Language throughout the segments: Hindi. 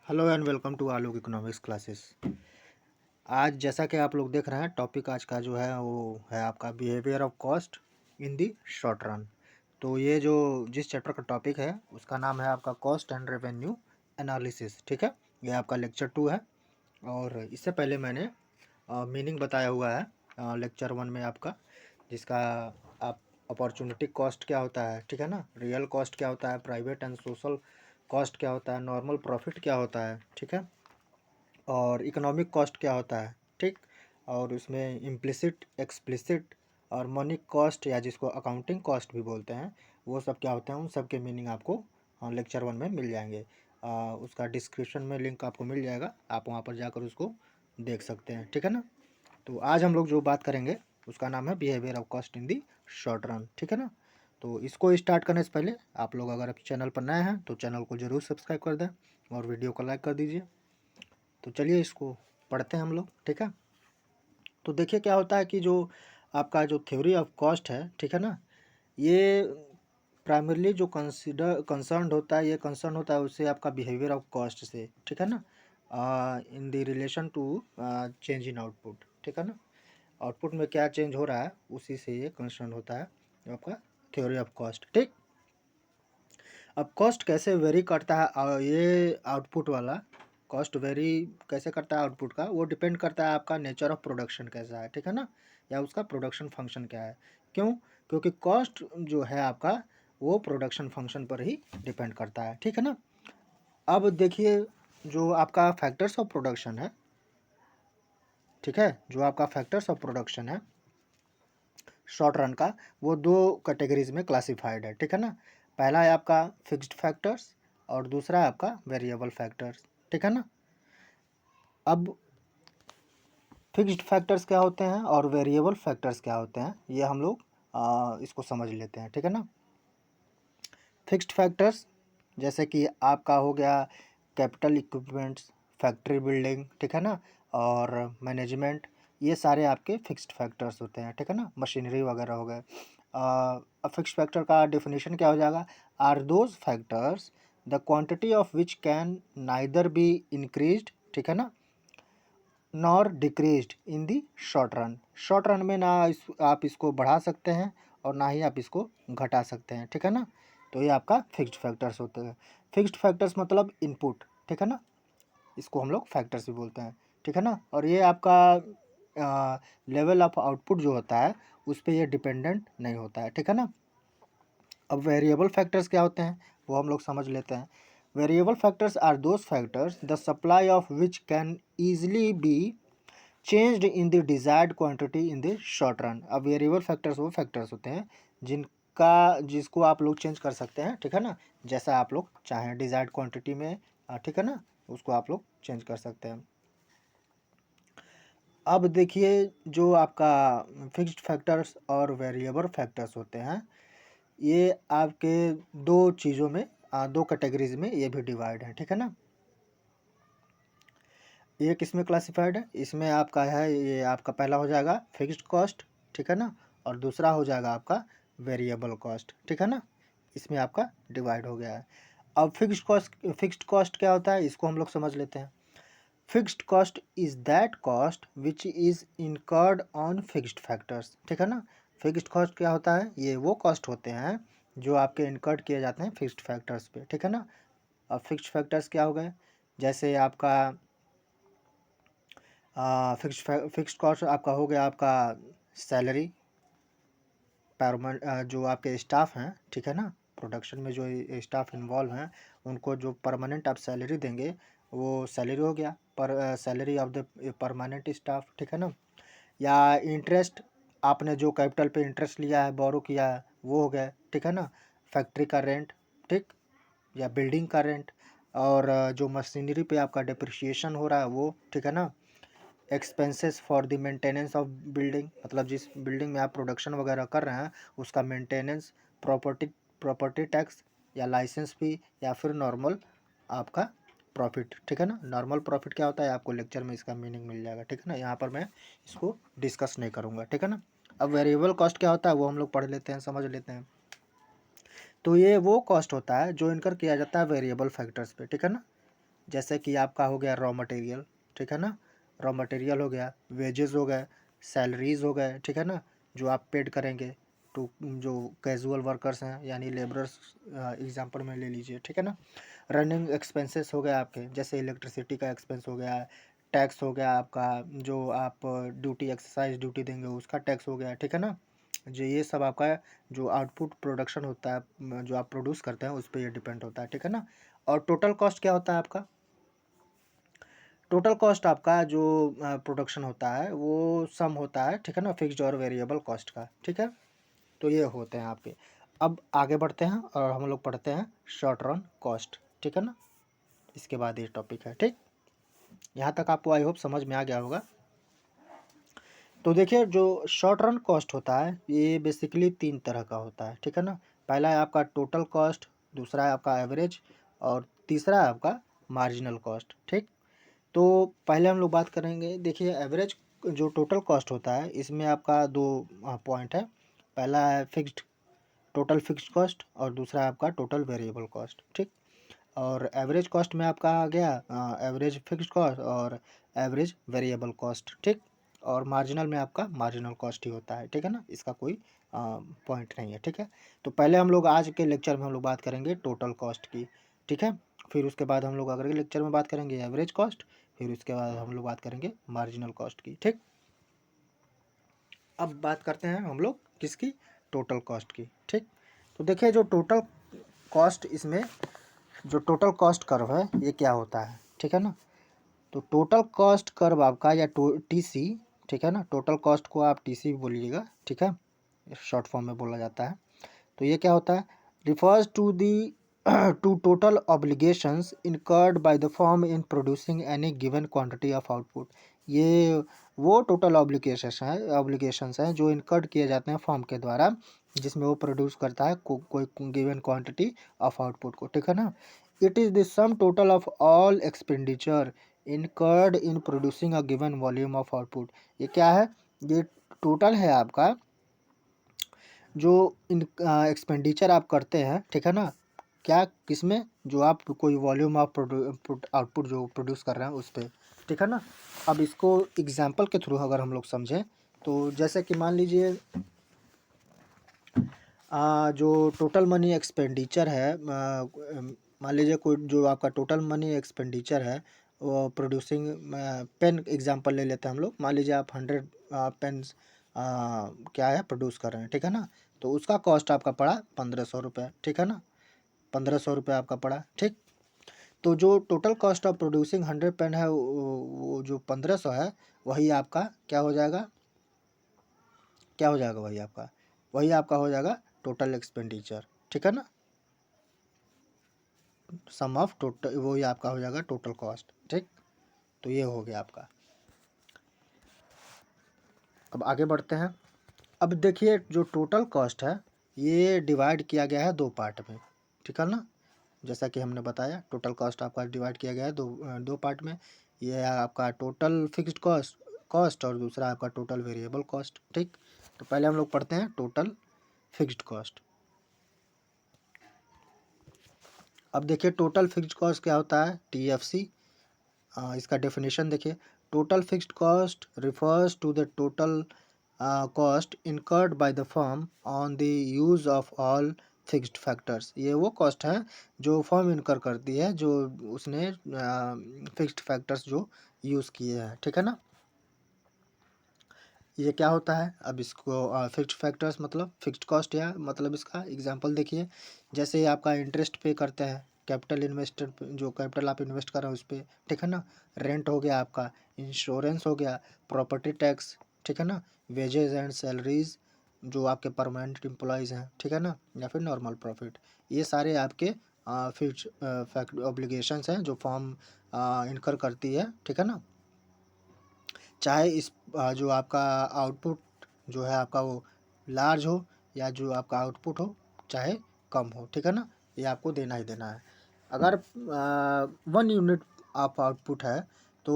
Hello and welcome to Alok economics classes. आज जैसा कि आप लोग देख रहे हैं, टॉपिक आज का जो है वो है आपका behaviour of cost in the short run. तो ये जो जिस चैप्टर का टॉपिक है उसका नाम है आपका कॉस्ट एंड रेवेन्यू एनालिसिस। ठीक है, ये आपका लेक्चर 2 है। और इससे पहले मैंने मीनिंग बताया हुआ है लेक्चर 1 में आपका, जिसका आप अपॉर्चुनिटी कॉस्ट क्या होता है, ठीक है ना, रियल कॉस्ट क्या होता है, प्राइवेट एंड सोशल कॉस्ट क्या होता है, नॉर्मल प्रॉफिट क्या होता है, ठीक है, और इकोनॉमिक कॉस्ट क्या होता है, ठीक। और उसमें इम्प्लिसिट, एक्सप्लिसिट और मनी कॉस्ट या जिसको अकाउंटिंग कॉस्ट भी बोलते हैं, वो सब क्या होते हैं, उन सब के मीनिंग आपको लेक्चर 1 में मिल जाएंगे। उसका डिस्क्रिप्शन में लिंक आपको मिल जाएगा, आप वहाँ पर जाकर उसको देख सकते हैं, ठीक है ना। तो आज हम लोग जो बात करेंगे उसका नाम है behaviour of cost in the short run, ठीक है ना। तो इसको स्टार्ट करने से पहले आप लोग अगर चैनल पर नए हैं तो चैनल को ज़रूर सब्सक्राइब कर दें और वीडियो को लाइक कर दीजिए। तो चलिए इसको पढ़ते हैं हम लोग, ठीक है। तो देखिए क्या होता है कि जो आपका जो थ्योरी ऑफ कॉस्ट है, ठीक है ना, ये प्राइमरली जो कंसर्न होता है, ये कंसर्न होता है उससे आपका बिहेवियर ऑफ कॉस्ट से, ठीक है ना, in the relation to change in output, ठीक है ना। आउटपुट में क्या चेंज हो रहा है उसी से ये कंसर्न होता है आपका थ्योरी ऑफ कॉस्ट, ठीक। अब कॉस्ट कैसे वेरी करता है, ये आउटपुट वाला कॉस्ट वेरी कैसे करता है आउटपुट का, वो डिपेंड करता है आपका नेचर ऑफ प्रोडक्शन कैसा है, ठीक है ना, या उसका प्रोडक्शन फंक्शन क्या है। क्यों? क्योंकि कॉस्ट जो है आपका वो प्रोडक्शन फंक्शन पर ही डिपेंड करता है, ठीक है ना। अब देखिए जो आपका फैक्टर्स ऑफ प्रोडक्शन है, ठीक है, जो आपका फैक्टर्स ऑफ प्रोडक्शन है शॉर्ट रन का, वो दो कैटेगरीज में क्लासिफाइड है, ठीक है ना। पहला है आपका फिक्स्ड फैक्टर्स और दूसरा है आपका वेरिएबल फैक्टर्स, ठीक है ना। अब फिक्स्ड फैक्टर्स क्या होते हैं और वेरिएबल फैक्टर्स क्या होते हैं, ये हम लोग इसको समझ लेते हैं, ठीक है ना। फिक्स्ड फैक्टर्स जैसे कि आपका हो गया कैपिटल इक्विपमेंट्स, फैक्ट्री बिल्डिंग, ठीक है ना, और मैनेजमेंट, ये सारे आपके फिक्स्ड फैक्टर्स होते हैं, ठीक है ना, मशीनरी वगैरह हो गए। फिक्स्ड फैक्टर का डेफिनेशन क्या हो जाएगा, are those factors the quantity of which can neither be increased, ठीक है ना, nor decreased in the short run. Short run में ना आप इसको बढ़ा सकते हैं और ना ही आप इसको घटा सकते हैं, ठीक है ना। तो ये आपका फिक्स्ड फैक्टर्स होते हैं। फिक्स्ड फैक्टर्स मतलब इनपुट, ठीक है ना, इसको हम लोग फैक्टर्स भी बोलते हैं, ठीक है ना। और ये आपका लेवल ऑफ आउटपुट जो होता है उस पर ये डिपेंडेंट नहीं होता है, ठीक है ना। अब वेरिएबल फैक्टर्स क्या होते हैं वो हम लोग समझ लेते हैं। Variable factors are those factors the supply of which can easily be changed in the desired quantity in the short run. अब वेरिएबल फैक्टर्स वो फैक्टर्स होते हैं जिसको आप लोग चेंज कर सकते हैं, ठीक है ना, जैसा आप लोग चाहें डिजायर्ड क्वांटिटी में, ठीक है ना, उसको आप लोग चेंज कर सकते हैं। अब देखिए जो आपका फिक्स्ड फैक्टर्स और वेरिएबल फैक्टर्स होते हैं, ये आपके दो चीज़ों में, दो कैटेगरीज में ये भी डिवाइड है, ठीक है ना। ये किस में क्लासिफाइड है, इसमें आपका है, ये आपका पहला हो जाएगा फिक्स्ड कॉस्ट, ठीक है ना, और दूसरा हो जाएगा आपका वेरिएबल कॉस्ट, ठीक है ना। इसमें आपका डिवाइड हो गया है। अब फिक्स्ड कॉस्ट क्या होता है इसको हम लोग समझ लेते हैं। Fixed cost is that cost which is incurred on fixed factors, ठीक है ना। फिक्स्ड कॉस्ट क्या होता है, ये वो कॉस्ट होते हैं जो आपके इनकर्ड किए जाते हैं फिक्स्ड फैक्टर्स पे, ठीक है ना। अब फिक्स्ड फैक्टर्स क्या हो गए, जैसे आपका फिक्स्ड कॉस्ट आपका हो गया आपका सैलरी, परमानेंट जो आपके स्टाफ हैं, ठीक है ना, प्रोडक्शन में जो स्टाफ इन्वॉल्व हैं उनको जो परमानेंट आप सैलरी देंगे वो सैलरी हो गया, पर salary of the permanent staff, ठीक है ना। या इंटरेस्ट, आपने जो कैपिटल पे इंटरेस्ट लिया है, बोरो किया है, वो हो गया, ठीक है ना। फैक्ट्री का रेंट, ठीक, या बिल्डिंग का रेंट, और जो मशीनरी पे आपका डिप्रिशिएशन हो रहा है वो, ठीक है ना। Expenses for the maintenance of building, मतलब जिस बिल्डिंग में आप प्रोडक्शन वगैरह कर रहे हैं उसका मेंटेनेंस, प्रॉपर्टी प्रॉपर्टी टैक्स या लाइसेंस फी, या फिर नॉर्मल आपका प्रॉफिट, ठीक है ना। नॉर्मल प्रॉफिट क्या होता है आपको लेक्चर में इसका मीनिंग मिल जाएगा, ठीक है ना, यहाँ पर मैं इसको डिस्कस नहीं करूँगा, ठीक है ना। अब वेरिएबल कॉस्ट क्या होता है वो हम लोग पढ़ लेते हैं, समझ लेते हैं। तो ये वो कॉस्ट होता है जो इनकर किया जाता है वेरिएबल फैक्टर्स पे, ठीक है ना। जैसे कि आपका हो गया रॉ मटेरियल, ठीक है ना, रॉ मटेरियल हो गया, वेजेस हो गए, सैलरीज हो गए, ठीक है ना, जो आप पेड करेंगे तो जो कैजुअल वर्कर्स हैं यानी लेबरर्स एग्जांपल में ले लीजिए, ठीक है ना। रनिंग एक्सपेंसेस हो गए आपके, जैसे इलेक्ट्रिसिटी का एक्सपेंस हो गया, टैक्स हो गया आपका, जो आप ड्यूटी एक्सरसाइज ड्यूटी देंगे उसका टैक्स हो गया, ठीक है ना। जो ये सब आपका जो आउटपुट प्रोडक्शन होता है, जो आप प्रोड्यूस करते हैं उस पर ये डिपेंड होता है, ठीक है ना। और टोटल कॉस्ट क्या होता है आपका? टोटल कॉस्ट आपका जो प्रोडक्शन होता है वो सम होता है, ठीक है ना, फिक्स्ड और वेरिएबल कॉस्ट का, ठीक है। तो ये होते हैं आपके। अब आगे बढ़ते हैं और हम लोग पढ़ते हैं शॉर्ट रन कॉस्ट, ठीक है ना। इसके बाद ये टॉपिक है, ठीक। यहाँ तक आपको आई होप समझ में आ गया होगा। तो देखिए जो शॉर्ट रन कॉस्ट होता है ये बेसिकली 3 तरह का होता है, ठीक है ना। पहला है आपका टोटल कॉस्ट, दूसरा है आपका एवरेज और तीसरा है आपका मार्जिनल कॉस्ट, ठीक। तो पहले हम लोग बात करेंगे, देखिए एवरेज जो टोटल कॉस्ट होता है इसमें आपका दो पॉइंट है। पहला है फिक्स्ड, टोटल फिक्स्ड कॉस्ट और दूसरा है आपका टोटल वेरिएबल कॉस्ट, ठीक। और एवरेज कॉस्ट में आपका आ गया एवरेज फिक्स्ड कॉस्ट और एवरेज वेरिएबल कॉस्ट, ठीक। और मार्जिनल में आपका मार्जिनल कॉस्ट ही होता है, ठीक है ना, इसका कोई पॉइंट नहीं है, ठीक है। तो पहले हम लोग आज के लेक्चर में हम लोग बात करेंगे टोटल कॉस्ट की, ठीक है। फिर उसके बाद हम लोग अगले लेक्चर में बात करेंगे एवरेज कॉस्ट, फिर उसके बाद हम लोग बात करेंगे मार्जिनल कॉस्ट की, ठीक। अब बात करते हैं हम लोग किसकी? टोटल कॉस्ट की, ठीक। तो देखिए जो टोटल कॉस्ट, इसमें जो टोटल कॉस्ट कर्व है ये क्या होता है, ठीक है ना। तो टोटल कॉस्ट कर्व आपका या टीसी, ठीक है ना, टोटल कॉस्ट को आप टीसी बोलिएगा, ठीक है, शॉर्ट फॉर्म में बोला जाता है। तो ये क्या होता है? Refers to the to total obligations incurred by the firm in producing any given quantity of output. ये वो टोटल ऑब्लिगेशंस हैं जो इनकर्ड किए जाते हैं फर्म के द्वारा, जिसमें वो प्रोड्यूस करता है कोई गिवन क्वांटिटी ऑफ आउटपुट को, ठीक है ना। It is the sum total of all expenditure incurred in producing a given volume of output. ये क्या है? ये टोटल है आपका जो इन एक्सपेंडिचर आप करते हैं, ठीक है ना, क्या किसमें? जो आप कोई वॉल्यूम ऑफ आउटपुट जो प्रोड्यूस कर रहे हैं उस पर, ठीक है ना। अब इसको एग्जांपल के थ्रू अगर हम लोग समझें तो जैसे कि मान लीजिए जो टोटल मनी एक्सपेंडिचर है, मान लीजिए कोई जो आपका टोटल मनी एक्सपेंडिचर है वो प्रोड्यूसिंग, पेन एग्जांपल ले लेते हैं हम लोग। मान लीजिए आप 100 पेन्स क्या है प्रोड्यूस कर रहे हैं, ठीक है ना। तो उसका कॉस्ट आपका पड़ा 1500 रुपये, ठीक है ना, 1500 रुपये आपका पड़ा, ठीक। तो जो total cost of producing 100 pen है वो जो 1500 है, वही आपका क्या हो जाएगा? क्या हो जाएगा? वही आपका हो जाएगा टोटल एक्सपेंडिचर, ठीक है ना, सम ऑफ टोटल, वही आपका हो जाएगा टोटल कॉस्ट, ठीक। तो ये हो गया आपका। अब आगे बढ़ते हैं। अब देखिए जो टोटल कॉस्ट है ये डिवाइड किया गया है दो पार्ट में, ठीक है ना। जैसा कि हमने बताया टोटल कॉस्ट आपका डिवाइड किया गया है दो पार्ट में। ये है आपका टोटल फिक्स्ड कॉस्ट और दूसरा आपका टोटल वेरिएबल कॉस्ट, ठीक। तो पहले हम लोग पढ़ते हैं टोटल फिक्स्ड कॉस्ट। अब देखिए टोटल फिक्स्ड कॉस्ट क्या होता है? टीएफसी। इसका डेफिनेशन देखिए, total fixed cost refers to the total cost incurred by the firm on the use of all fixed factors. ये वो कॉस्ट है जो फर्म इनकर करती है जो उसने फिक्स्ड फैक्टर्स जो यूज़ किए हैं, ठीक है ना। ये क्या होता है? अब इसको फिक्स्ड फैक्टर्स मतलब फिक्स्ड कॉस्ट, या मतलब इसका एग्जांपल देखिए, जैसे आपका इंटरेस्ट पे करते हैं, कैपिटल इन्वेस्टर जो कैपिटल आप इन्वेस्ट कर रहे हैं उस पर, ठीक है ना। रेंट हो गया आपका, इंश्योरेंस हो गया, प्रॉपर्टी टैक्स, ठीक है ना, वेजेस एंड सैलरीज जो आपके परमानेंट एम्प्लॉयज़ हैं, ठीक है ना, या फिर नॉर्मल प्रॉफिट। ये सारे आपके फिक्स्ड फैक्ट ऑब्लिगेशंस हैं जो फर्म इनकर करती है, ठीक है ना। चाहे इस जो आपका आउटपुट जो है आपका वो लार्ज हो या जो आपका आउटपुट हो चाहे कम हो, ठीक है ना, ये आपको देना ही देना है। अगर 1 यूनिट ऑफ आउटपुट है तो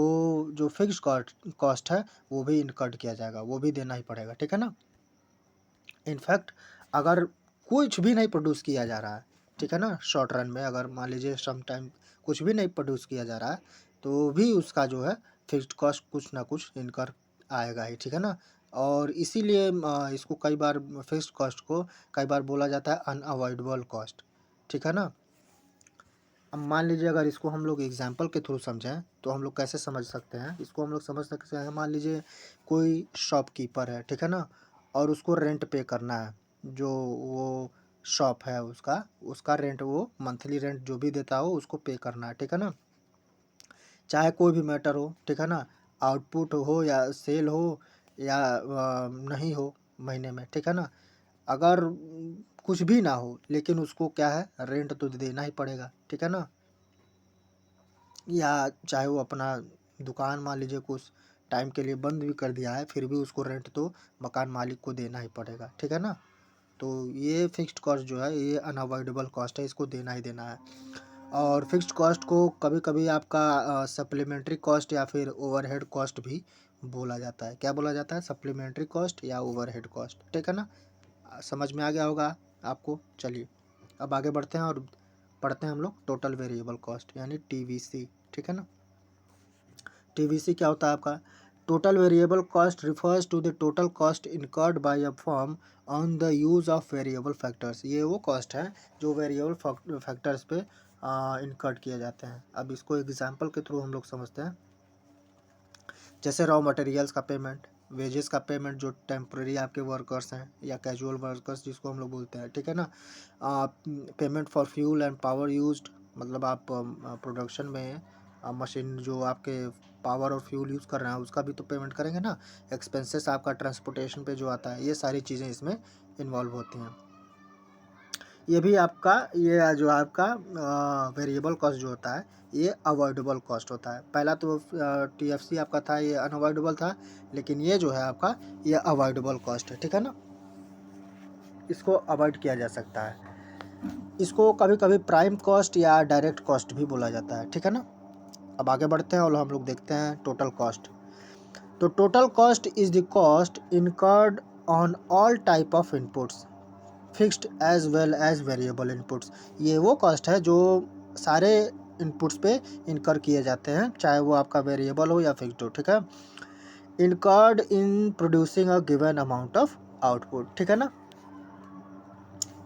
जो फिक्स्ड कॉस्ट है वो भी इनकर्ड किया जाएगा, वो भी देना ही पड़ेगा, ठीक है ना। इनफैक्ट अगर कुछ भी नहीं प्रोड्यूस किया जा रहा है, ठीक है ना। शॉर्ट रन में अगर मान लीजिए सम टाइम कुछ भी नहीं प्रोड्यूस किया जा रहा है तो भी उसका जो है फिक्स्ड कॉस्ट कुछ ना कुछ इनकर आएगा ही, ठीक है ना। और इसीलिए इसको कई बार फिक्स्ड कॉस्ट को कई बार बोला जाता है अनअवॉइडेबल कॉस्ट, ठीक है ना। अब मान लीजिए अगर इसको हम लोग एग्जाम्पल के थ्रू समझें तो हम लोग कैसे समझ सकते हैं इसको। हम लोग समझ सकते हैं, मान लीजिए कोई शॉपकीपर है, ठीक है ना, और उसको रेंट पे करना है। जो वो शॉप है उसका उसका रेंट, वो मंथली रेंट जो भी देता हो उसको पे करना है, ठीक है ना। चाहे कोई भी मैटर हो, ठीक है ना, आउटपुट हो या सेल हो या नहीं हो महीने में, ठीक है ना। अगर कुछ भी ना हो लेकिन उसको क्या है, रेंट तो देना ही पड़ेगा, ठीक है ना। या चाहे वो अपना दुकान मान लीजिए कुछ टाइम के लिए बंद भी कर दिया है फिर भी उसको रेंट तो मकान मालिक को देना ही पड़ेगा, ठीक है ना। तो ये फिक्स्ड कॉस्ट जो है ये अनअवॉइडेबल कॉस्ट है, इसको देना ही देना है। और फिक्स्ड कॉस्ट को कभी कभी आपका सप्लीमेंट्री कॉस्ट या फिर ओवरहेड कॉस्ट भी बोला जाता है। क्या बोला जाता है? सप्लीमेंट्री कॉस्ट या ओवरहेड कॉस्ट, ठीक है ना। समझ में आ गया होगा आपको। चलिए अब आगे बढ़ते हैं और पढ़ते हैं हम लोग टोटल वेरिएबल कॉस्ट यानी टीवीसी, ठीक है ना। टीवीसी क्या होता है आपका? Total variable cost refers to the total cost incurred by a firm on the use of variable factors. ये वो कॉस्ट है जो वेरिएबल फैक्टर्स पे इनकर्ड किए जाते हैं। अब इसको एग्जांपल के थ्रू हम लोग समझते हैं। जैसे रॉ मटेरियल्स का पेमेंट, वेजेस का पेमेंट जो टेम्प्रेरी आपके वर्कर्स हैं या कैजुअल वर्कर्स जिसको हम लोग बोलते हैं, ठीक है ना। Payment for fuel and power used, मतलब आप प्रोडक्शन में मशीन जो आपके पावर और फ्यूल यूज़ कर रहे हैं उसका भी तो पेमेंट करेंगे ना। एक्सपेंसेस आपका ट्रांसपोर्टेशन पे जो आता है, ये सारी चीज़ें इसमें इन्वॉल्व होती हैं। ये भी आपका ये जो आपका वेरिएबल कॉस्ट जो होता है ये अवॉइडेबल कॉस्ट होता है। पहला तो टीएफसी आपका था ये अनअवॉइडेबल था, लेकिन ये जो है आपका ये अवॉइडेबल कॉस्ट है, ठीक है ना। इसको अवॉइड किया जा सकता है। इसको कभी कभी प्राइम कॉस्ट या डायरेक्ट कॉस्ट भी बोला जाता है, ठीक है ना। अब आगे बढ़ते हैं और हम लोग देखते हैं टोटल कॉस्ट। तो total cost is the cost incurred on all type of inputs fixed as well as variable inputs. ये वो कॉस्ट है जो सारे इनपुट्स पे इनकर किए जाते हैं, चाहे वो आपका वेरिएबल हो या फिक्स्ड हो, ठीक है। Incurred in producing a given amount of output, ठीक है ना।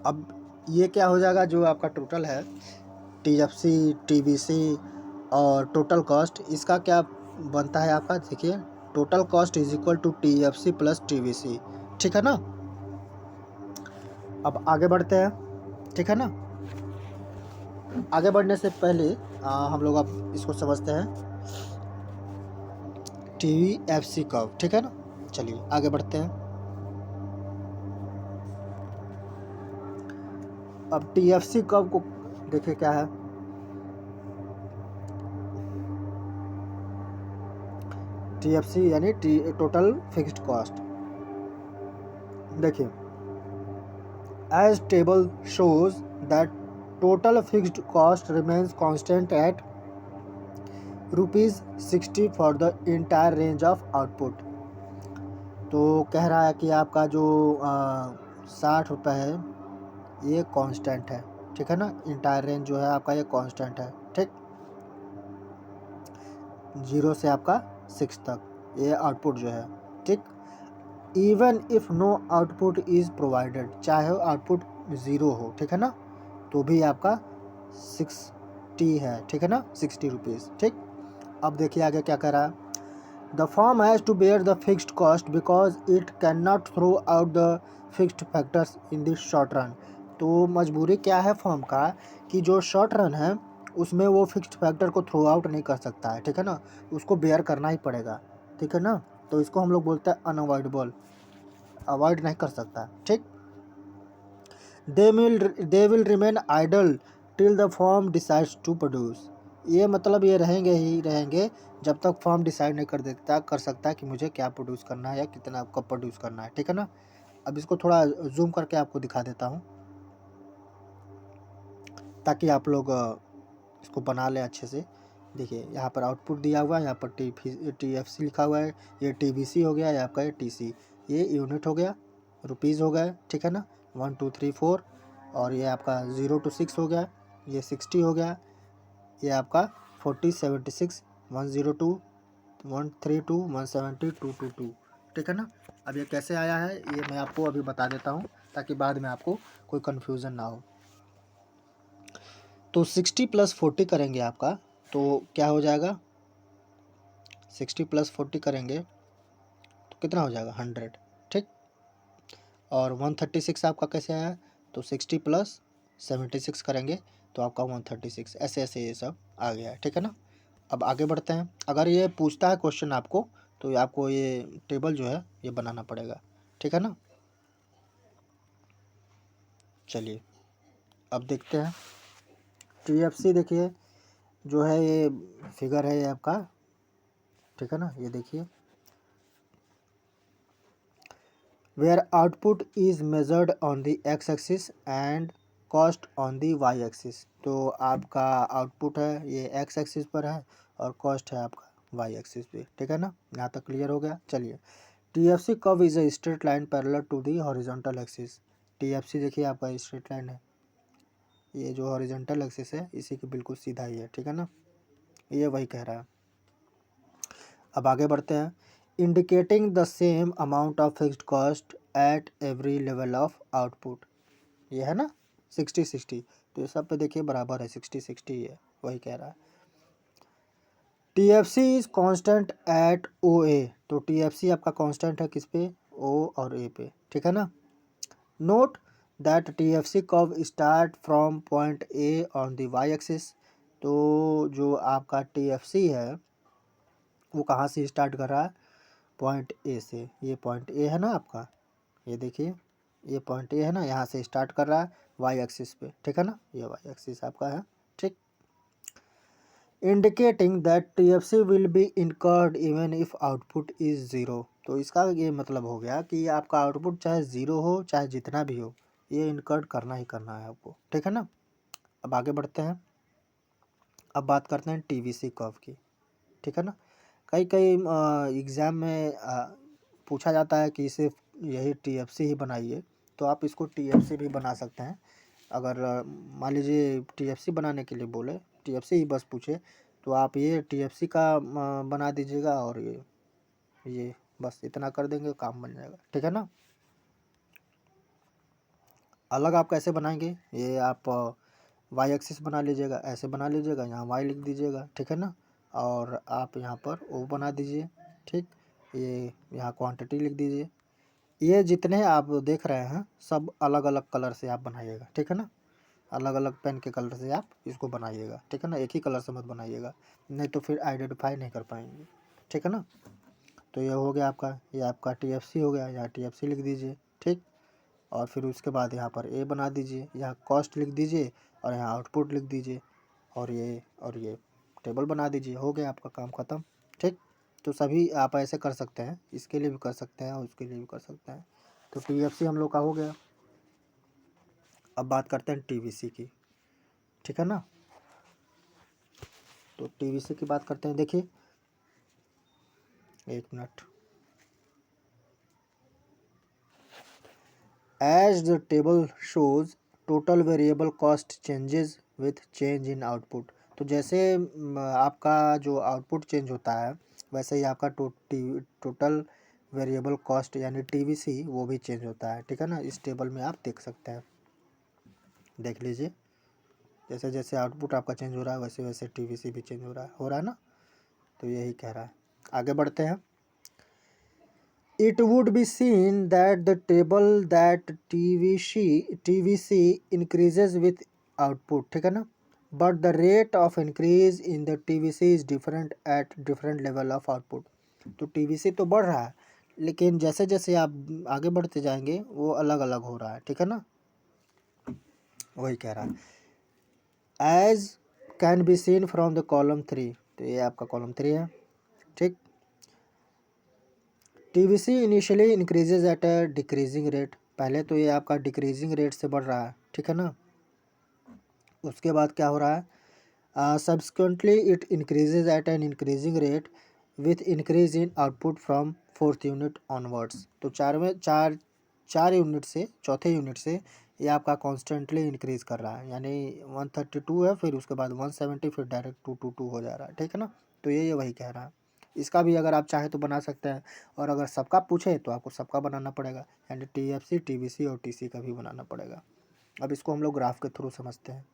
अब ये क्या हो जाएगा, जो आपका टोटल है टीएफसी, टीवीसी और टोटल कॉस्ट, इसका क्या बनता है आपका? देखिए total cost is equal to TFC plus TVC, ठीक है ना। अब आगे बढ़ते हैं, ठीक है ना। आगे बढ़ने से पहले हम लोग अब इसको समझते हैं टीवीएफसी कर्व, ठीक है ना। चलिए आगे बढ़ते हैं। अब टीएफसी कर्व को देखिए क्या है। टीएफसी यानी टोटल फिक्स्ड कॉस्ट। देखिए as table shows that total fixed cost remains constant at ₹60 for the entire range of output. तो कह रहा है कि आपका जो 60 रुपये है ये कांस्टेंट है, ठीक है ना। इंटायर रेंज जो है आपका ये कांस्टेंट है, ठीक। 0 से आपका 6 तक ये आउटपुट जो है, ठीक। Even if no output is provided, चाहे आउटपुट 0 हो, ठीक है ना, तो भी आपका 60 है, ठीक है ना, 60 रुपीज़, ठीक। अब देखिए आगे क्या कह रहा है। The firm has to bear the fixed cost because it can not throw out the fixed factors in the short run. तो मजबूरी क्या है फर्म का कि जो शॉर्ट रन है उसमें वो फिक्स्ड फैक्टर को थ्रो आउट नहीं कर सकता है, ठीक है ना, उसको बेयर करना ही पड़ेगा, ठीक है ना। तो इसको हम लोग बोलते हैं अनअवॉइडेबल, अवॉइड नहीं कर सकता, ठीक। They will remain idle till the firm decides to produce. ये मतलब ये रहेंगे ही रहेंगे जब तक फर्म डिसाइड नहीं कर सकता कि मुझे क्या प्रोड्यूस करना है या कितना कब प्रोड्यूस करना है, ठीक है ना। अब इसको थोड़ा जूम करके आपको दिखा देता हूँ ताकि आप लोग इसको बना लें अच्छे से। देखिए यहाँ पर आउटपुट दिया हुआ है, यहाँ पर टीएफसी लिखा हुआ है, ये टीवीसी हो गया, ये आपका ये टीसी, ये यूनिट हो गया, रुपीज़ हो गए, ठीक है ना। 1 2 3 4 और ये आपका 0 to 6 हो गया, ये 60 हो गया, ये आपका 40, 76, 102, 132, 170, 222, ठीक है ना। अब ये कैसे आया है ये मैं आपको अभी बता देता हूँ ताकि बाद में आपको कोई कन्फ्यूज़न ना हो। तो 60 + 40 करेंगे आपका तो क्या हो जाएगा, 60 + 40 करेंगे तो कितना हो जाएगा 100, ठीक। और 136 आपका कैसे आया, तो 60 + 76 करेंगे तो आपका 136, ऐसे ऐसे ये सब आ गया है, ठीक है ना। अब आगे बढ़ते हैं। अगर ये पूछता है क्वेश्चन आपको तो आपको ये टेबल जो है ये बनाना पड़ेगा, ठीक है ना। चलिए अब देखते हैं TFC। देखिए जो है ये फिगर है ये आपका, ठीक है ना। ये देखिए where output is measured on the X axis and cost on the Y axis. तो आपका आउटपुट है ये एक्स एक्सिस पर है और कॉस्ट है आपका वाई एक्सिस पे, ठीक है ना। यहाँ तक क्लियर हो गया। चलिए TFC curve is a straight line parallel to the horizontal axis. TFC देखिए आपका स्ट्रेट लाइन है, ये जो हॉरिजॉन्टल एक्सिस है इसी के बिल्कुल सीधा ही है, ठीक है ना। ये वही कह रहा है। अब आगे बढ़ते हैं। Indicating the same amount of fixed cost at every level of output, ये है ना 60-60, तो ये सब पे देखिए बराबर है 60-60 ही है, वही कह रहा है। TFC is constant eight OA, तो TFC आपका कांस्टेंट है किस पे, O और A पे, ठीक है ना। Note that TFC curve start from point A on the Y axis. तो जो आपका TFC है वो कहाँ से स्टार्ट कर रहा है, पॉइंट A से। ये पॉइंट A है ना आपका, ये देखिए ये पॉइंट A है ना, यहाँ से स्टार्ट कर रहा है वाई एक्सिस पे, ठीक है ना। ये वाई एक्सिस आपका है, ठीक। Indicating that TFC will be incurred even if output is zero. तो इसका ये मतलब हो गया कि आपका आउटपुट चाहे ज़ीरो हो चाहे जितना भी हो ये इनकर्ड करना ही करना है आपको, ठीक है ना। अब आगे बढ़ते हैं। अब बात करते हैं TVC कर्व की, ठीक है ना। कई कई एग्ज़ाम में पूछा जाता है कि सिर्फ यही TFC ही बनाइए, तो आप इसको TFC भी बना सकते हैं। अगर मान लीजिए TFC बनाने के लिए बोले, TFC ही बस पूछे, तो आप ये TFC का बना दीजिएगा और ये बस इतना कर देंगे काम बन जाएगा, ठीक है ना। अलग आप कैसे बनाएंगे, ये आप वाई एक्सिस बना लीजिएगा, ऐसे बना लीजिएगा, यहाँ वाई लिख दीजिएगा, ठीक है ना। और आप यहाँ पर ओ बना दीजिए, ठीक। ये यहाँ क्वांटिटी लिख दीजिए। ये जितने आप देख रहे हैं सब अलग अलग कलर से आप बनाइएगा, ठीक है ना। अलग अलग पेन के कलर से आप इसको बनाइएगा, ठीक है ना। एक ही कलर से मत बनाइएगा, नहीं तो फिर आइडेंटिफाई नहीं कर पाएंगे, ठीक है ना। तो ये हो गया आपका, ये आपका TFC हो गया, यहाँ TFC लिख दीजिए, ठीक। और फिर उसके बाद यहाँ पर ए बना दीजिए, यहाँ कॉस्ट लिख दीजिए और यहाँ आउटपुट लिख दीजिए और ये टेबल बना दीजिए, हो गया आपका काम ख़त्म, ठीक। तो सभी आप ऐसे कर सकते हैं, इसके लिए भी कर सकते हैं और उसके लिए भी कर सकते हैं। तो TFC हम लोग का हो गया। अब बात करते हैं TVC की, ठीक है ना। तो TVC की बात करते हैं। देखिए एक minute. As the table shows total variable cost changes with change in output. तो जैसे आपका जो आउटपुट चेंज होता है वैसे ही आपका टोटल वेरिएबल कॉस्ट यानी TVC वो भी चेंज होता है, ठीक है ना। इस टेबल में आप देख सकते हैं, देख लीजिए। जैसे जैसे आउटपुट आपका चेंज हो रहा है वैसे वैसे TVC भी चेंज हो रहा है ना। तो यही कह रहा है। आगे बढ़ते हैं। It would be seen that the table that TVC increases with output, ठीक है ना, but the rate of increase in the TVC is different at different level of output। तो TVC तो बढ़ रहा है लेकिन जैसे जैसे आप आगे बढ़ते जाएंगे वो अलग अलग हो रहा है, ठीक है ना। वही कह रहा है। As can be seen from the column 3, तो ये आपका कॉलम 3 है, ठीक। TVC initially increases at a decreasing rate, पहले तो ये आपका डिक्रीजिंग रेट से बढ़ रहा है, ठीक है ना। उसके बाद क्या हो रहा है, subsequently it increases eight an increasing rate with increase in output from 4th unit onwards. तो 4 यूनिट से, चौथे यूनिट से ये आपका कॉन्स्टेंटली इंक्रीज़ कर रहा है, यानी 132 है, फिर उसके बाद 170, फिर डायरेक्ट 222 हो जा रहा है, ठीक है ना। तो ये वही कह रहा है। इसका भी अगर आप चाहें तो बना सकते हैं, और अगर सबका पूछे तो आपको सबका बनाना पड़ेगा, यानी TFC, TVC और TC का भी बनाना पड़ेगा। अब इसको हम लोग ग्राफ के थ्रू समझते हैं।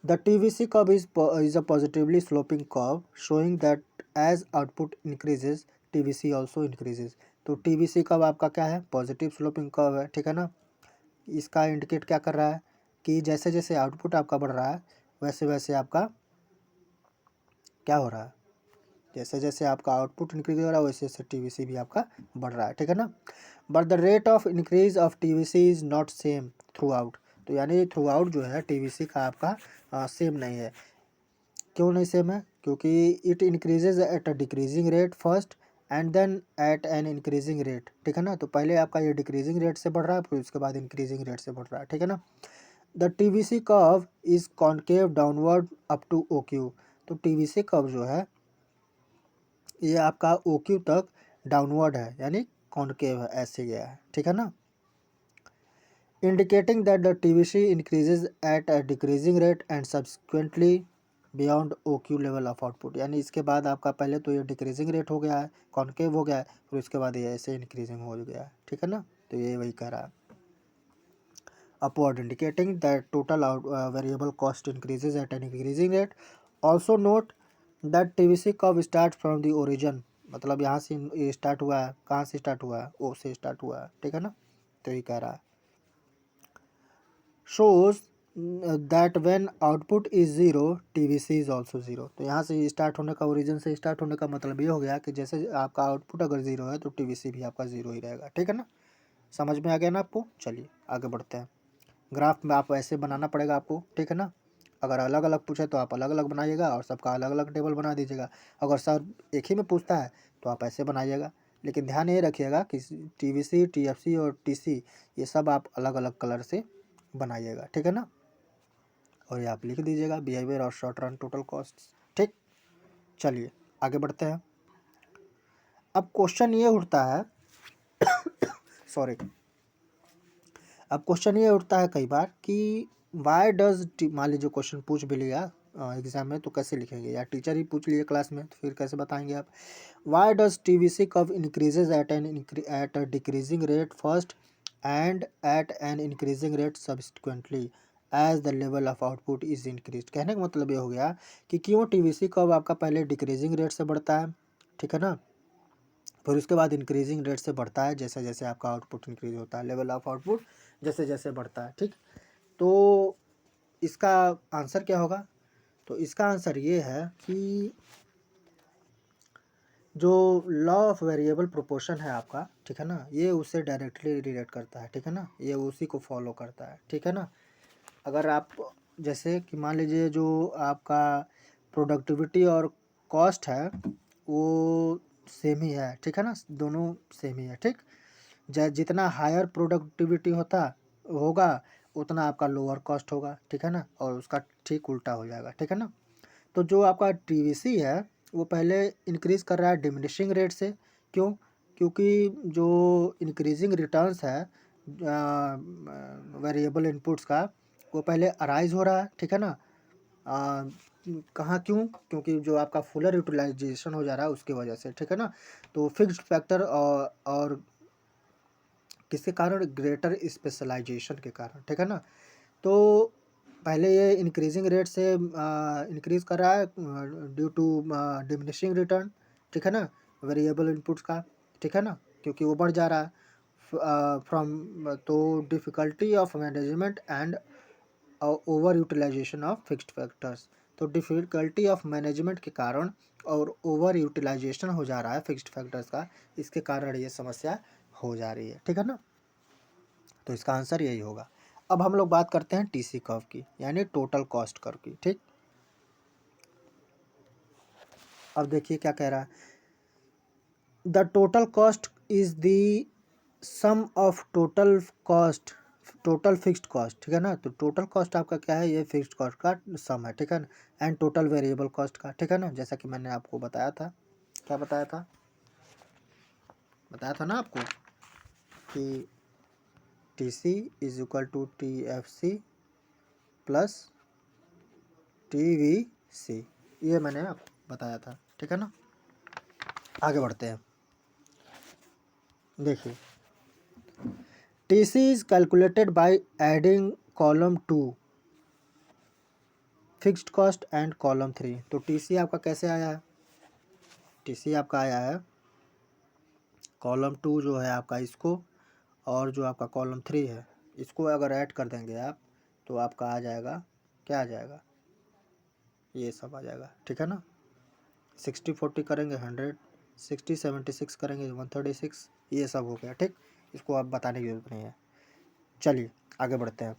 The TVC curve is a positively sloping curve showing that as output increases, TVC also increases. तो TVC कर्व आपका क्या है? पॉजिटिव स्लोपिंग कर्व है, ठीक है ना। इसका इंडिकेट क्या कर रहा है कि जैसे जैसे आउटपुट आपका बढ़ रहा है वैसे वैसे आपका क्या हो रहा है, जैसे जैसे आपका आउटपुट इंक्रीज हो रहा है वैसे वैसे TVC भी आपका बढ़ रहा है, ठीक है ना। But the rate of increase of TVC is not same through out. तो यानी थ्रू आउट जो है TVC का आपका सेम नहीं है। क्यों नहीं सेम है? क्योंकि it increases at a decreasing rate first and then at an increasing rate, ठीक है ना। तो पहले आपका ये डिक्रीजिंग रेट से बढ़ रहा है, फिर उसके बाद इंक्रीजिंग रेट से बढ़ रहा है, ठीक है ना। The TVC curve is concave downward up to OQ। तो TVC कर्व जो है ये आपका OQ तक डाउनवर्ड है, यानी कॉन्केव है, ऐसे गया है, ठीक है ना। Indicating that the TVC increases at a decreasing rate and subsequently beyond OQ level of output. यानी इसके बाद आपका पहले तो ये डिक्रीजिंग रेट हो गया है, कॉन्केव हो गया है, फिर उसके बाद ये ऐसे इंक्रीजिंग हो गया है, ठीक है ना। तो ये वही कह रहा है। Upward indicating that total variable cost increases at an increasing rate. Also note that TVC curve start from the origin. मतलब यहाँ से ये स्टार्ट हुआ है, कहाँ से स्टार्ट हुआ है? O से स्टार्ट हुआ है, ठीक है ना। तो ये कह रहा है shows that when output is zero TVC is also zero। तो यहाँ से स्टार्ट होने का, ओरिजिन से स्टार्ट होने का मतलब ये हो गया कि जैसे आपका आउटपुट अगर ज़ीरो है तो TVC भी आपका ज़ीरो ही रहेगा, ठीक है ना। समझ में आ गया ना आपको? चलिए आगे बढ़ते हैं। ग्राफ में आप ऐसे बनाना पड़ेगा आपको, ठीक है ना। अगर अलग अलग पूछे तो आप अलग अलग बनाइएगा और सबका अलग अलग टेबल बना दीजिएगा। अगर सर एक ही में पूछता है तो आप ऐसे बनाइएगा, लेकिन ध्यान ये रखिएगा कि TVC, TFC और TC ये सब आप अलग अलग कलर से बनाइएगा, ठीक है ना। और ये आप लिख दीजिएगा बिहेवियर और शॉर्ट रन टोटल कॉस्ट, ठीक। चलिए आगे बढ़ते हैं। अब क्वेश्चन ये उठता है सॉरी, अब क्वेश्चन ये उठता है कई बार कि वाई डज, मान लीजिए क्वेश्चन पूछ भी लिया एग्जाम में तो कैसे लिखेंगे, या टीचर ही पूछ लिए क्लास में तो फिर कैसे बताएंगे आप। Why does TVC curve increases at a decreasing rate first and at an increasing rate subsequently as the level of output is increase. कहने का मतलब ये हो गया कि क्यों TVC कर्व आपका पहले डिक्रीजिंग रेट से बढ़ता है, ठीक है ना, फिर उसके बाद इंक्रीजिंग रेट से बढ़ता है जैसे जैसे आपका आउटपुट इंक्रीज होता है, लेवल ऑफ आउटपुट जैसे जैसे बढ़ता है, ठीक। तो इसका आंसर क्या होगा? तो इसका आंसर ये है कि जो लॉ ऑफ वेरिएबल प्रोपोर्शन है आपका, ठीक है ना, ये उससे डायरेक्टली रिलेट करता है, ठीक है ना, ये उसी को फॉलो करता है, ठीक है ना। अगर आप जैसे कि मान लीजिए जो आपका प्रोडक्टिविटी और कॉस्ट है वो सेम ही है, ठीक है ना, दोनों सेम ही है, ठीक। जितना हायर प्रोडक्टिविटी होता होगा उतना आपका लोअर कॉस्ट होगा, ठीक है ना, और उसका ठीक उल्टा हो जाएगा, ठीक है ना। तो जो आपका TVC है वो पहले इंक्रीज़ कर रहा है डिमिनिशिंग रेट से। क्यों? क्योंकि जो इंक्रीजिंग रिटर्न्स है वेरिएबल इनपुट्स का वो पहले अराइज हो रहा है, ठीक है ना। आ, कहाँ क्यों? क्योंकि जो आपका फुलर यूटिलाइजेशन हो जा रहा है उसकी वजह से, ठीक है ना। तो फिक्स्ड फैक्टर और किसके कारण? ग्रेटर स्पेशलाइजेशन के कारण, ठीक है ना। तो पहले ये इंक्रीजिंग रेट से इंक्रीज़ कर रहा है ड्यू टू डिमिनिशिंग रिटर्न, ठीक है ना, वेरिएबल इनपुट्स का, ठीक है ना, क्योंकि वो बढ़ जा रहा है फ्रॉम। तो difficulty of management and over utilisation of fixed factors. तो डिफ़िकल्टी ऑफ मैनेजमेंट के कारण और ओवर यूटिलाइजेशन हो जा रहा है फिक्स्ड फैक्टर्स का, इसके कारण ये समस्या हो जा रही है, ठीक है ना। तो इसका आंसर यही होगा। अब हम लोग बात करते हैं TC कर्व की, यानी टोटल कॉस्ट कर्व की, ठीक। अब देखिए क्या कह रहा है, the total cost is the sum of total cost, total fixed cost, ठीक है ना। तो टोटल कॉस्ट आपका क्या है? ये फिक्स्ड कॉस्ट का सम है, ठीक है ना, एंड टोटल वेरिएबल कॉस्ट का, ठीक है ना, जैसा कि मैंने आपको बताया था। क्या बताया था? बताया था ना आपको कि TC is equal to TFC plus TVC, ये मैंने आपको बताया था, ठीक है ना। आगे बढ़ते हैं। देखिए, TC is calculated by adding column 2 fixed cost and column 3। तो TC आपका कैसे आया है? TC आपका आया है कॉलम 2 जो है आपका इसको, और जो आपका कॉलम 3 है इसको अगर ऐड कर देंगे आप तो आपका आ जाएगा, क्या आ जाएगा, ये सब आ जाएगा, ठीक है ना। 60-40 करेंगे 100, 60-76 करेंगे 136, ये सब हो गया, ठीक। इसको आप बताने की जरूरत नहीं है। चलिए आगे बढ़ते हैं।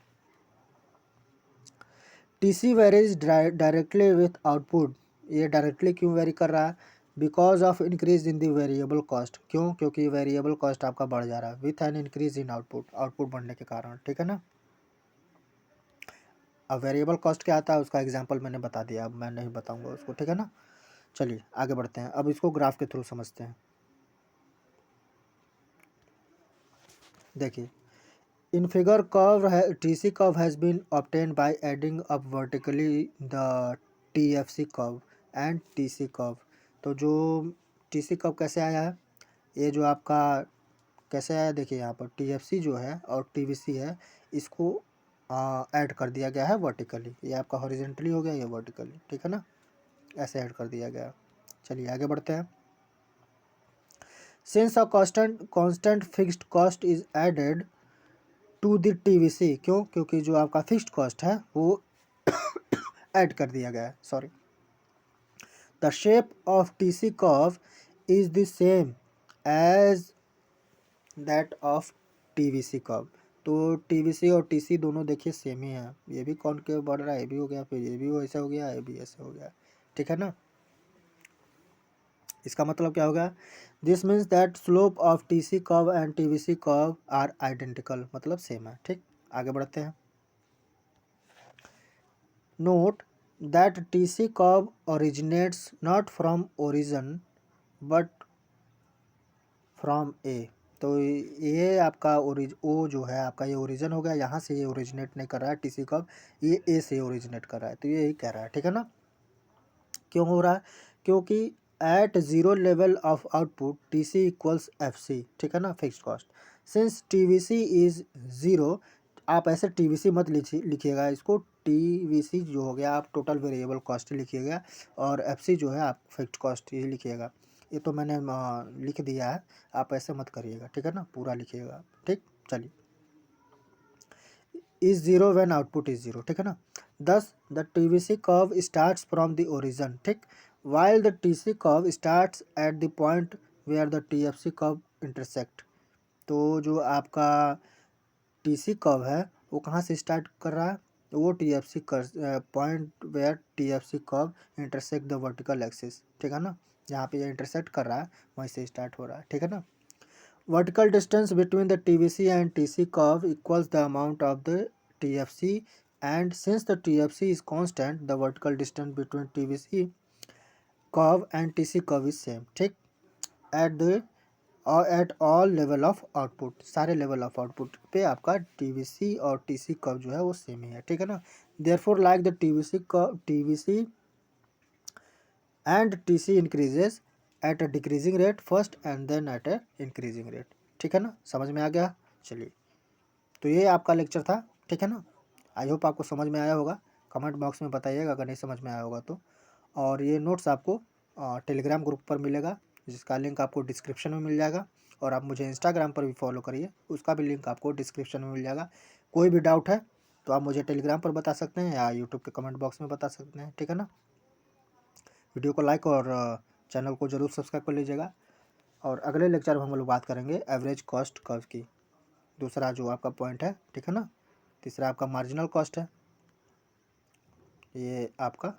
TC varies directly with output. ये डायरेक्टली क्यों वेरी कर रहा है? Because of increase in the variable cost. क्यों? क्योंकि वेरिएबल कॉस्ट आपका बढ़ जा रहा है with an increase in output, output बढ़ने के कारण, ठीक है ना। अब वेरिएबल कॉस्ट क्या आता है उसका एग्जांपल मैंने बता दिया, अब मैं नहीं बताऊंगा उसको, ठीक है ना। चलिए आगे बढ़ते हैं, अब इसको ग्राफ के थ्रू समझते हैं। देखिए, in figure curve TC curve has been obtained by adding up vertically the TFC curve and TC curve. तो जो TC कर्व कैसे आया है, ये जो आपका कैसे आया, देखिए यहाँ पर TFC जो है और TVC है, इसको ऐड कर दिया गया है वर्टिकली। ये आपका हॉरिजेंटली हो गया, ये वर्टिकली, ठीक है ना, ऐसे ऐड कर दिया गया। चलिए आगे बढ़ते हैं। Since a constant fixed cost is added to the TVC। क्यों? क्योंकि जो आपका फिक्स्ड कॉस्ट है वो ऐड कर दिया गया है, sorry. The shape of TC curve is the same as that of TVC curve. तो TVC और TC दोनों देखिए सेम ही है, ये भी कॉनकेव बढ़ रहा है, ये भी हो गया, फिर ये भी वैसे हो गया, ये भी ऐसे हो गया, ठीक है ना। इसका मतलब क्या होगा? This means that slope of TC curve and TVC curve are identical, मतलब सेम है, ठीक। आगे बढ़ते हैं। Note that TC curve originates not from origin but from A. तो ये आपका ओ जो है आपका ये ओरिजिन हो गया, यहाँ से ये ओरिजिनेट नहीं कर रहा है TC कर्व, ये ए से ओरिजिनेट कर रहा है, तो ये यही कह रहा है, ठीक है ना। क्यों हो रहा है? क्योंकि at zero level of output TC equals FC, ठीक है ना, fixed cost. Since TVC is zero, आप ऐसे TVC मत लिखिएगा, इसको TVC जो हो गया आप टोटल वेरिएबल कॉस्ट लिखिएगा, और FC जो है आप फिक्स्ड कॉस्ट ही लिखिएगा। ये तो मैंने लिख दिया है, आप ऐसे मत करिएगा, ठीक है ना, पूरा लिखिएगा, ठीक। चलिए, is zero when output is zero, ठीक है ना। दस the TVC curve starts from the origin, ठीक, while the TC curve starts at the point where the TFC curve intersect। तो जो आपका TC कर्व है वो कहाँ से स्टार्ट कर रहा है? वो TFC point where TFC curve intersect the vertical axis, ठीक है ना, जहाँ पे ये इंटरसेक्ट कर रहा है वहीं से स्टार्ट हो रहा है, ठीक है ना। Vertical distance between the TVC and TC curve equals the amount of the TFC, and since the TFC is constant, the vertical distance between TVC curve and TC curve is same, ठीक। एट द और at all level of output, सारे लेवल ऑफ आउटपुट पे आपका TVC और TC कर्व जो है वो सेम ही है, ठीक है ना। Therefore like the TVC and TC increases at a decreasing rate first and then at a increasing rate, ठीक है ना, समझ में आ गया। चलिए, तो ये आपका लेक्चर था, ठीक है ना। आई होप आपको समझ में आया होगा, कमेंट बॉक्स में बताइएगा अगर नहीं समझ में आया होगा तो। और ये नोट्स आपको टेलीग्राम ग्रुप पर मिलेगा, जिसका लिंक आपको डिस्क्रिप्शन में मिल जाएगा, और आप मुझे इंस्टाग्राम पर भी फॉलो करिए, उसका भी लिंक आपको डिस्क्रिप्शन में मिल जाएगा। कोई भी डाउट है तो आप मुझे टेलीग्राम पर बता सकते हैं या यूट्यूब के कमेंट बॉक्स में बता सकते हैं, ठीक है ना। वीडियो को लाइक और चैनल को ज़रूर सब्सक्राइब कर लीजिएगा। और अगले लेक्चर में हम लोग बात करेंगे एवरेज कॉस्ट कर्व की, दूसरा जो आपका पॉइंट है, ठीक है ना। तीसरा आपका मार्जिनल कॉस्ट है, ये आपका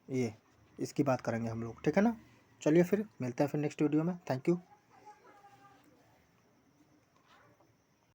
ये इसकी बात करेंगे हम लोग, ठीक है ना। चलिए फिर मिलते हैं फिर नेक्स्ट वीडियो में, थैंक यू।